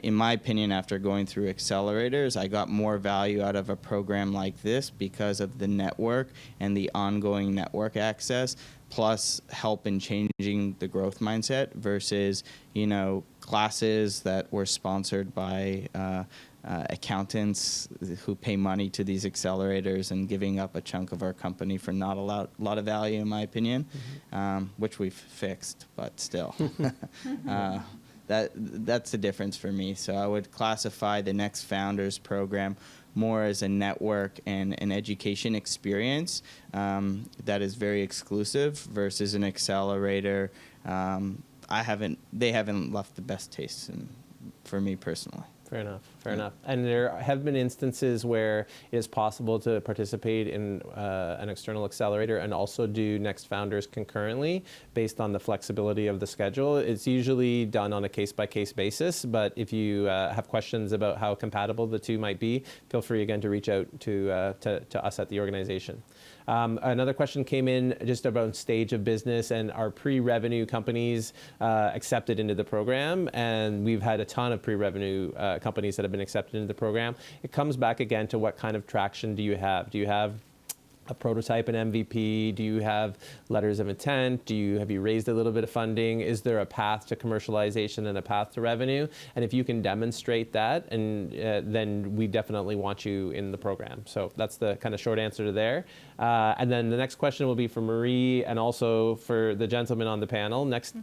D: in my opinion, after going through accelerators, I got more value out of a program like this because of the network and the ongoing network access, plus help in changing the growth mindset versus, classes that were sponsored by accountants who pay money to these accelerators and giving up a chunk of our company for not a lot of value, in my opinion, which we've fixed, but still. That's the difference for me. So I would classify the Next Founders program more as a network and an education experience that is very exclusive versus an accelerator. They haven't left the best taste for me personally.
A: Fair enough. Fair enough. And there have been instances where it is possible to participate in an external accelerator and also do Next Founders concurrently based on the flexibility of the schedule. It's usually done on a case-by-case basis, but if you have questions about how compatible the two might be, feel free again to reach out to us at the organization. Another question came in just about stage of business and are pre-revenue companies accepted into the program, and we've had a ton of pre-revenue companies that have been accepted into the program. It comes back again to what kind of traction do you have? Do you have a prototype, an MVP? Do you have letters of intent? Have you raised a little bit of funding? Is there a path to commercialization and a path to revenue? And if you can demonstrate that, and then we definitely want you in the program. So that's the kind of short answer to there. And then the next question will be for Marie and also for the gentleman on the panel. Next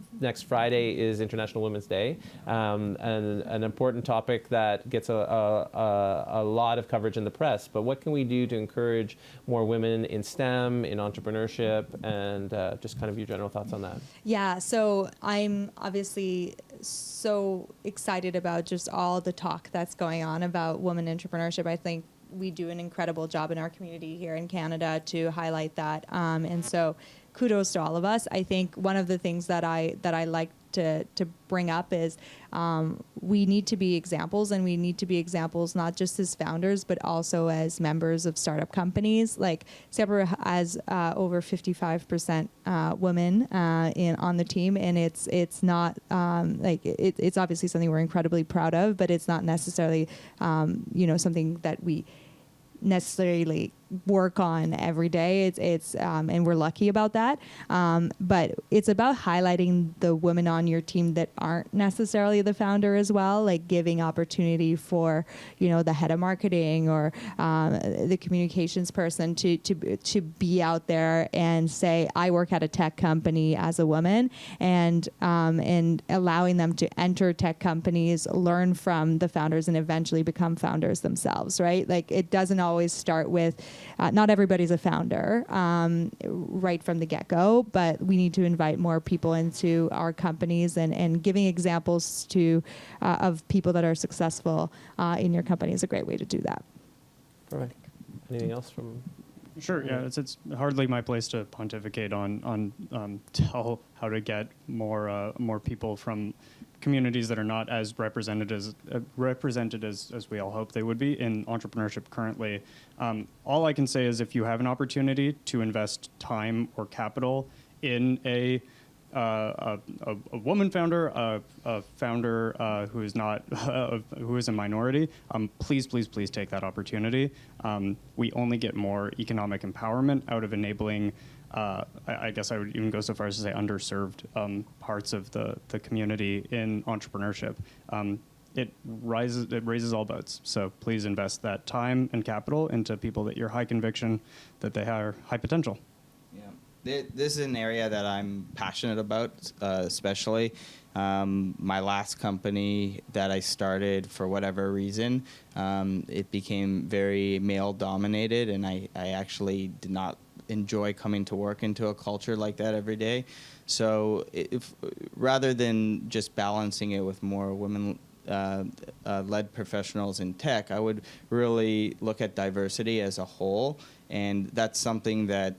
A: Friday is International Women's Day, and an important topic that gets a lot of coverage in the press. But what can we do to encourage more women in STEM, in entrepreneurship, and just kind of your general thoughts on that?
B: Yeah, so I'm obviously so excited about just all the talk that's going on about women entrepreneurship. I think we do an incredible job in our community here in Canada to highlight that, and so kudos to all of us. I think one of the things that I like to bring up is we need to be examples, and we need to be examples not just as founders but also as members of startup companies. Like Sapper has over 55% women on the team, and it's not it's obviously something we're incredibly proud of, but it's not necessarily something that we necessarily work on every day. It's and we're lucky about that. But it's about highlighting the women on your team that aren't necessarily the founder as well, like giving opportunity for, the head of marketing or the communications person to be out there and say, I work at a tech company as a woman, and allowing them to enter tech companies, learn from the founders, and eventually become founders themselves, right? Like it doesn't always start with not everybody's a founder right from the get-go, but we need to invite more people into our companies, and giving examples of people that are successful in your company is a great way to do that.
A: Perfect. Anything else from?
C: Sure. Yeah, it's hardly my place to pontificate on tell how to get more people from communities that are not as represented as we all hope they would be in entrepreneurship currently. All I can say is if you have an opportunity to invest time or capital in a a woman founder, a founder who is not who is a minority, please take that opportunity. We only get more economic empowerment out of enabling. I guess I would even go so far as to say underserved parts of the community in entrepreneurship. It raises all boats. So please invest that time and capital into people that you're high conviction that they have high potential.
D: Yeah, this is an area that I'm passionate about, especially. My last company that I started, for whatever reason, it became very male dominated, and I actually did not enjoy coming to work into a culture like that every day. So rather than just balancing it with more women led professionals in tech, I would really look at diversity as a whole, and that's something that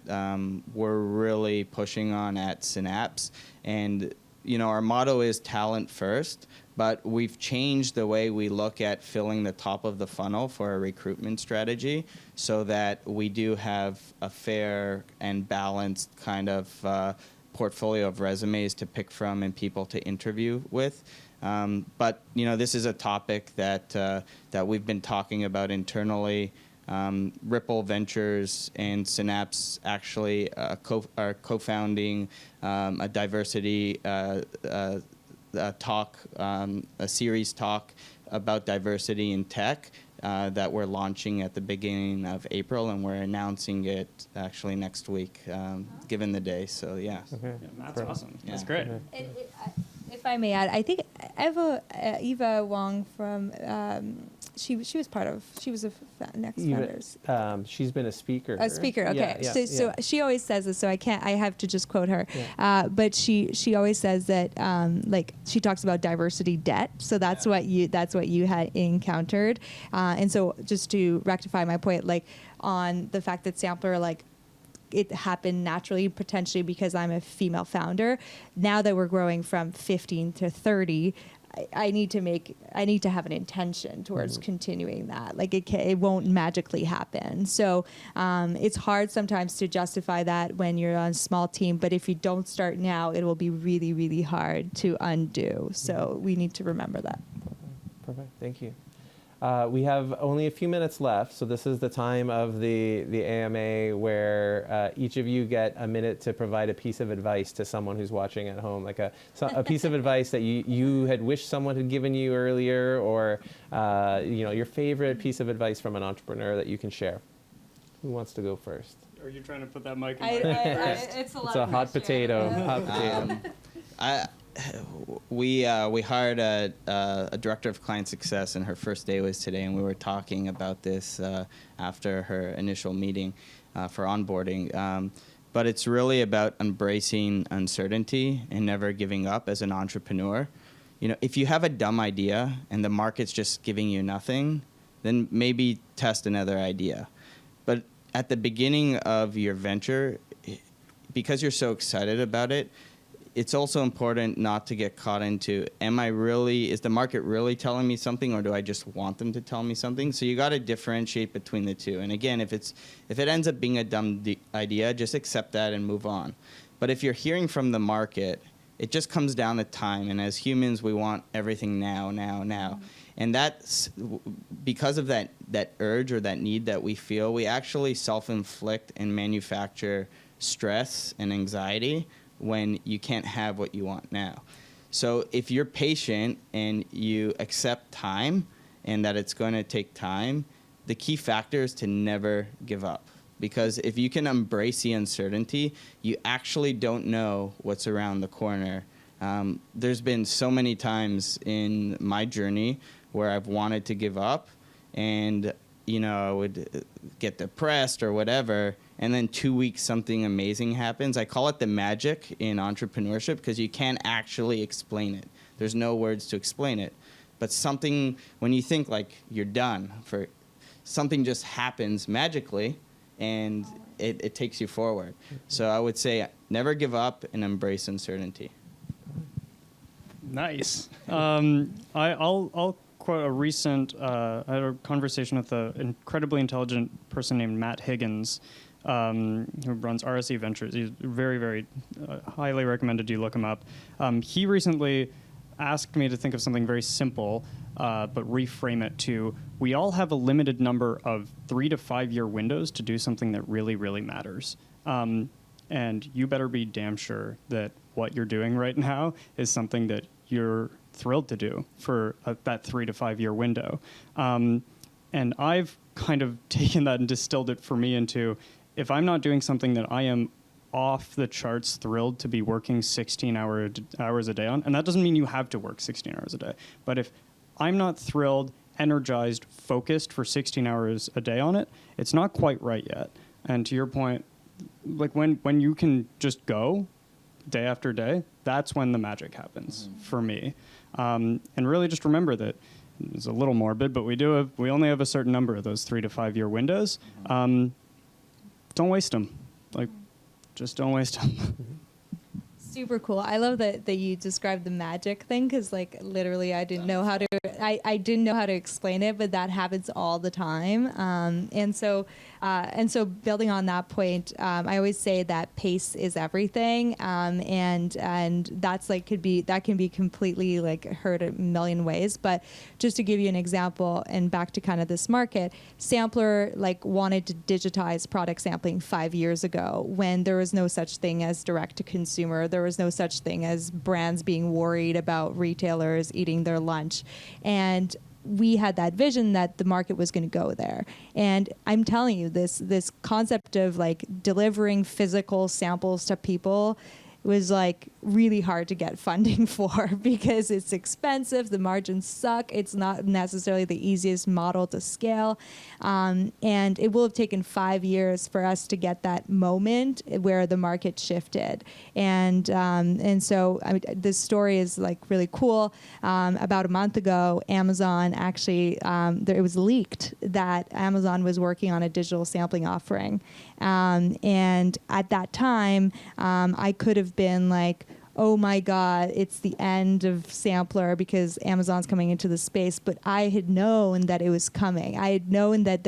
D: we're really pushing on at Synapse. And our motto is talent first, but we've changed the way we look at filling the top of the funnel for a recruitment strategy so that we do have a fair and balanced kind of portfolio of resumes to pick from and people to interview with. But this is a topic that we've been talking about internally. Ripple Ventures and Synapse actually are co-founding a diversity talk, a series talk about diversity in tech that we're launching at the beginning of April, and we're announcing it actually next week, given the day. So yeah.
A: Okay.
C: Yeah, that's awesome. Yeah. That's great.
B: If I may add, I think Eva Wong from she was a Next Founders.
A: She's been a speaker.
B: A speaker, okay.
A: Yeah,
B: So she always says this, so I have to just quote her. Yeah. But she always says that she talks about diversity debt. So that's what you had encountered. And so just to rectify my point, on the fact that Sampler it happened naturally, potentially because I'm a female founder. Now that we're growing from 15 to 30, I need to have an intention towards continuing that. It won't magically happen. So it's hard sometimes to justify that when you're on a small team. But if you don't start now, it will be really, really hard to undo. So we need to remember that.
A: Perfect. Thank you. We have only a few minutes left, so this is the time of the AMA where each of you get a minute to provide a piece of advice to someone who's watching at home, like a piece of advice that you had wished someone had given you earlier, or your favorite piece of advice from an entrepreneur that you can share. Who wants to go first?
C: Are you trying to put that mic in my face first?
B: It's
A: a hot potato. Hot potato.
D: We hired a director of client success, and her first day was today, and we were talking about this after her initial meeting for onboarding. But it's really about embracing uncertainty and never giving up as an entrepreneur. If you have a dumb idea and the market's just giving you nothing, then maybe test another idea. But at the beginning of your venture, because you're so excited about it, it's also important not to get caught into, is the market really telling me something, or do I just want them to tell me something? So you got to differentiate between the two. And again, if it ends up being a dumb idea, just accept that and move on. But if you're hearing from the market, it just comes down to time. And as humans, we want everything now. Mm-hmm. And that's because of that urge or that need that we feel, we actually self-inflict and manufacture stress and anxiety when you can't have what you want now. So if you're patient and you accept time and that it's going to take time, the key factor is to never give up. Because if you can embrace the uncertainty, you actually don't know what's around the corner. There's been so many times in my journey where I've wanted to give up, and I would get depressed or whatever, and then 2 weeks something amazing happens. I call it the magic in entrepreneurship because you can't actually explain it. There's no words to explain it. But something, when you think you're done, something just happens magically, and it takes you forward. So I would say never give up and embrace uncertainty.
C: Nice. I'll quote a recent, I had a conversation with an incredibly intelligent person named Matt Higgins, who runs RSE Ventures. He's very, very highly recommended you look him up. He recently asked me to think of something very simple, but reframe it to, we all have a limited number of 3 to 5 year windows to do something that really, really matters. And you better be damn sure that what you're doing right now is something that you're thrilled to do for that 3 to 5 year window. And I've kind of taken that and distilled it for me into, if I'm not doing something that I am off the charts thrilled to be working 16 hours a day on, and that doesn't mean you have to work 16 hours a day, but if I'm not thrilled, energized, focused for 16 hours a day on it, it's not quite right yet. And to your point, like when you can just go day after day, that's when the magic happens for me. And really just remember that it's a little morbid, but we only have a certain number of those 3 to 5 year windows. Don't waste them. Like, just don't waste them.
B: Super cool. I love that you described the magic thing, because like literally I didn't know how to explain it, but that happens all the time. And so building on that point, I always say that pace is everything, and that's like can be completely like heard a million ways. But just to give you an example, and back to kind of this market, Sampler like wanted to digitize product sampling 5 years ago when there was no such thing as direct to consumer. There was no such thing as brands being worried about retailers eating their lunch. And we had that vision that the market was going to go there. And I'm telling you, this concept of like delivering physical samples to people was like really hard to get funding for, because it's expensive, the margins suck, it's not necessarily the easiest model to scale, and it will have taken 5 years for us to get that moment where the market shifted. And so I mean, this story is like really cool. About a month ago, Amazon actually, it was leaked that Amazon was working on a digital sampling offering. And at that time, I could have been like, oh my God, it's the end of Sampler because Amazon's coming into the space. But I had known that it was coming. I had known that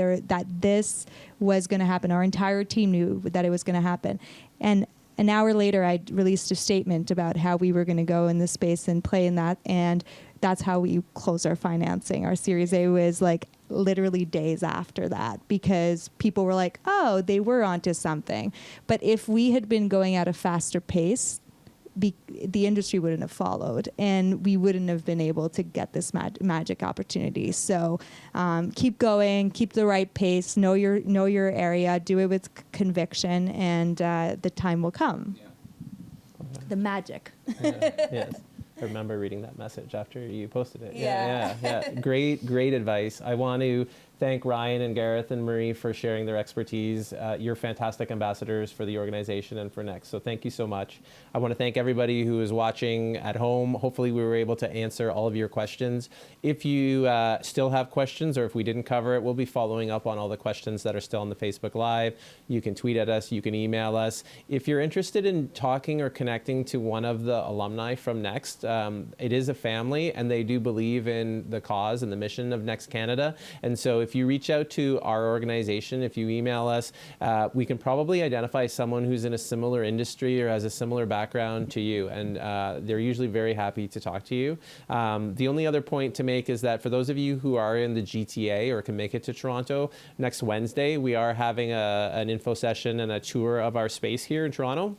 B: this was going to happen. Our entire team knew that it was going to happen. And an hour later, I released a statement about how we were going to go in this space and play in that. And that's how we closed our financing. Our Series A was like literally days after that, because people were like, oh, they were onto something. But if we had been going at a faster pace, the industry wouldn't have followed, and we wouldn't have been able to get this magic opportunity. So keep going, keep the right pace, know your area, do it with conviction, and the time will come. Yeah. The magic.
A: Yes. I remember reading that message after you posted it. Yeah. Great advice. I want to thank Ryan and Gareth and Marie for sharing their expertise. You're fantastic ambassadors for the organization and for Next. So thank you so much. I want to thank everybody who is watching at home. Hopefully we were able to answer all of your questions. If you still have questions, or if we didn't cover it, we'll be following up on all the questions that are still on the Facebook Live. You can tweet at us, you can email us. If you're interested in talking or connecting to one of the alumni from Next, it is a family, and they do believe in the cause and the mission of Next Canada. And so if you reach out to our organization, if you email us, we can probably identify someone who's in a similar industry or has a similar background to you. And they're usually very happy to talk to you. The only other point to make is that for those of you who are in the GTA or can make it to Toronto, next Wednesday, we are having an info session and a tour of our space here in Toronto.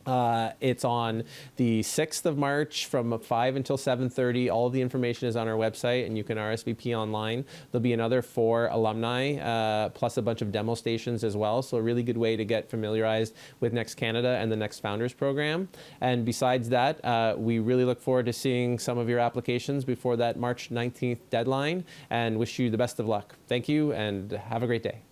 A: It's on the 6th of March from 5 until 7:30. All of the information is on our website, and you can RSVP online. There'll be another 4 alumni, plus a bunch of demo stations as well. So a really good way to get familiarized with Next Canada and the Next Founders Program. And besides that, we really look forward to seeing some of your applications before that March 19th deadline, and wish you the best of luck. Thank you, and have a great day.